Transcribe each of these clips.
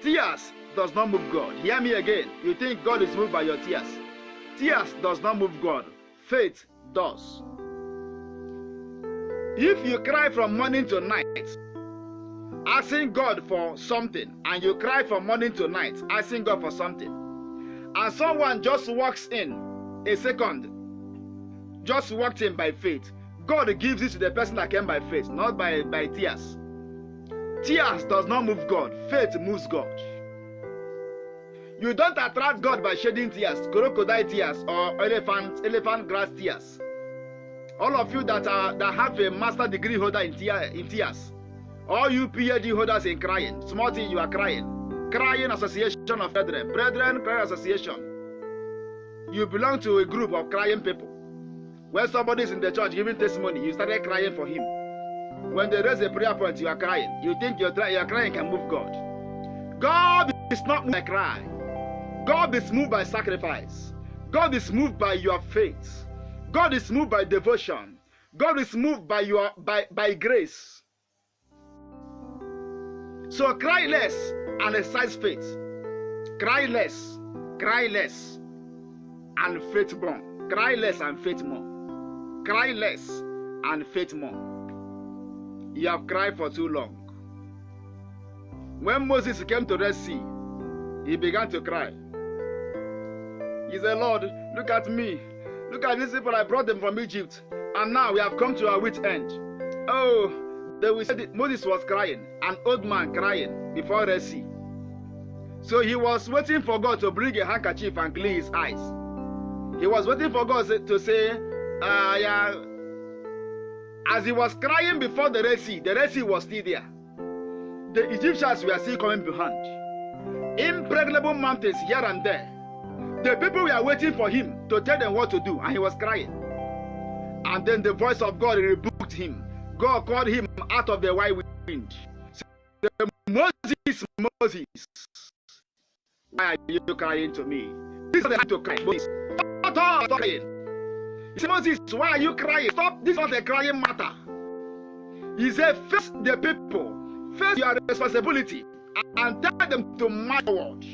Tears does not move God. Hear me again. You think God is moved by your tears. Tears does not move God. Faith does. If you cry from morning to night, asking God for something, and you cry from morning to night, asking God for something, and someone just walks in a second, just walked in by faith, God gives it to the person that came by faith, not by tears. Tears does not move God. Faith moves God. You don't attract God by shedding tears, crocodile tears, or elephant grass tears. All of you that have a master degree holder in tears, all you PhD holders in crying, small thing you are crying. Crying association of brethren, crying association. You belong to a group of crying people. When somebody is in the church giving testimony, you started crying for him. When they raise a prayer point, you are crying. You think your crying can move God. God is not moved by cry. God is moved by sacrifice. God is moved by your faith. God is moved by devotion. God is moved by by grace. So cry less and exercise faith. Cry less, and faith more. Cry less and faith more. Cry less and faith more. You have cried for too long. When Moses came to the Red Sea, he began to cry. He said, Lord, look at me. Look at these people, I brought them from Egypt. And now we have come to our wit's end. Oh, they will say that Moses was crying, an old man crying before the Red Sea. So he was waiting for God to bring a handkerchief and clean his eyes. He was waiting for God to say, as he was crying before the Red Sea was still there. The Egyptians were still coming behind. Impregnable mountains here and there. The people were waiting for him to tell them what to do, and he was crying. And then the voice of God rebuked him. God called him out of the wide wind. Said, Moses, why are you crying to me? This is the time to cry. Moses, stop crying. He said, Moses, why are you crying? Stop, this is not a crying matter. He said, face the people, face your responsibility, and tell them to march forward.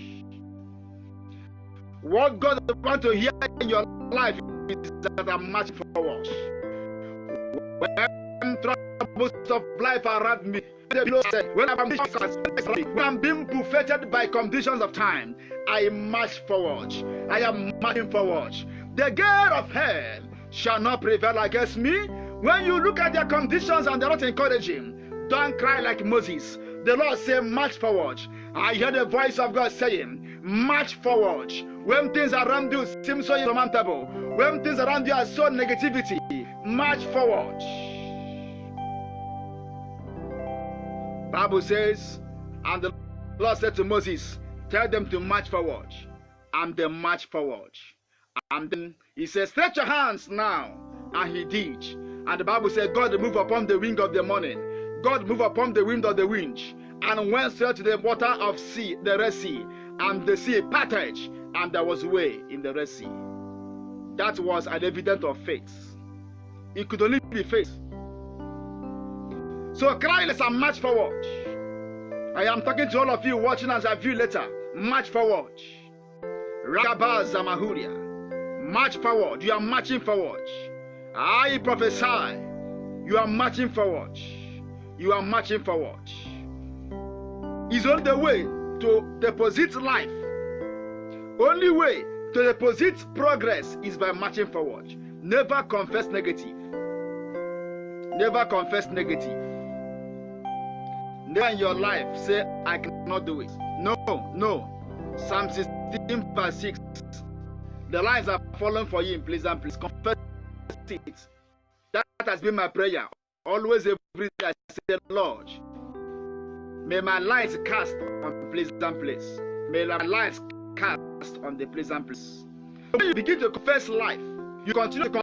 What God wants to hear in your life is that I'm marching forward. When troubles of life around me, when I'm being buffeted by conditions of time, I march forward. I am marching forward. The gate of hell shall not prevail against me. When you look at their conditions and they're not encouraging, don't cry like Moses. The Lord said, march forward. I hear the voice of God saying, march forward. When things around you seem so insurmountable, when things around you are so negativity, march forward. Bible says, and the Lord said to Moses, tell them to march forward. And they march forward. And then he said, stretch your hands now. And he did. And the Bible said, God moved upon the wing of the morning. God moved upon the wind of the wind, and went straight to the water of sea, the Red Sea, and the sea parted, and there was way in the Red Sea. That was an evidence of faith. It could only be faith. So cry less and march forward. I am talking to all of you watching as I view later. March forward. Ragabaz Zamahuria. March forward. You are marching forward. I prophesy. You are marching forward. You are marching forward. It's only the way to deposit life. Only way to deposit progress is by marching forward. Never confess negative. Never confess negative. Never in your life say, I cannot do it. No, no. Psalm 16 verse 6. The lines are falling for you in pleasant place. Confess it. That has been my prayer. Always every day I say, Lord, may my lights cast on pleasant place. May my lights cast on the pleasant place. When you begin to confess life, you continue to